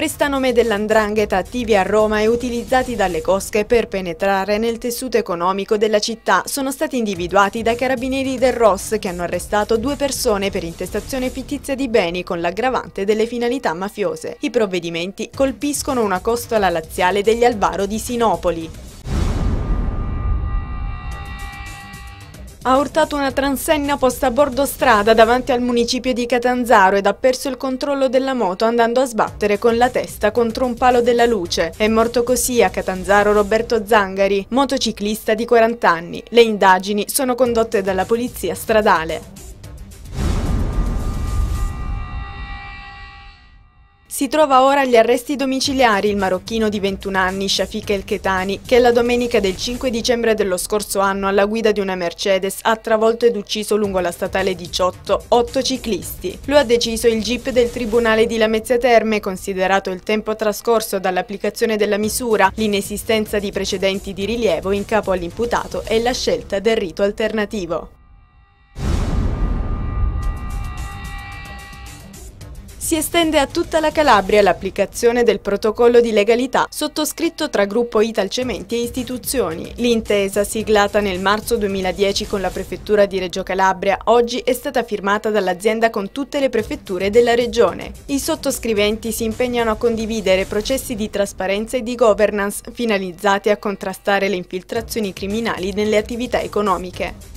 prestanome dell''ndrangheta attivi a Roma e utilizzati dalle cosche per penetrare nel tessuto economico della città sono stati individuati dai carabinieri del ROS, che hanno arrestato 2 persone per intestazione fittizia di beni con l'aggravante delle finalità mafiose. I provvedimenti colpiscono una costola laziale degli Alvaro di Sinopoli. Ha urtato una transenna posta a bordo strada davanti al municipio di Catanzaro ed ha perso il controllo della moto andando a sbattere con la testa contro un palo della luce. È morto così a Catanzaro Roberto Zangari, motociclista di 40 anni. Le indagini sono condotte dalla polizia stradale. Si trova ora agli arresti domiciliari il marocchino di 21 anni, Shafiq El Ketani, che la domenica del 5 dicembre dello scorso anno alla guida di una Mercedes ha travolto ed ucciso lungo la statale 18 8 ciclisti. Lo ha deciso il GIP del Tribunale di Lamezia Terme, considerato il tempo trascorso dall'applicazione della misura, l'inesistenza di precedenti di rilievo in capo all'imputato e la scelta del rito alternativo. Si estende a tutta la Calabria l'applicazione del protocollo di legalità sottoscritto tra Gruppo Italcementi e istituzioni. L'intesa, siglata nel marzo 2010 con la Prefettura di Reggio Calabria, oggi è stata firmata dall'azienda con tutte le prefetture della regione. I sottoscriventi si impegnano a condividere processi di trasparenza e di governance finalizzati a contrastare le infiltrazioni criminali nelle attività economiche.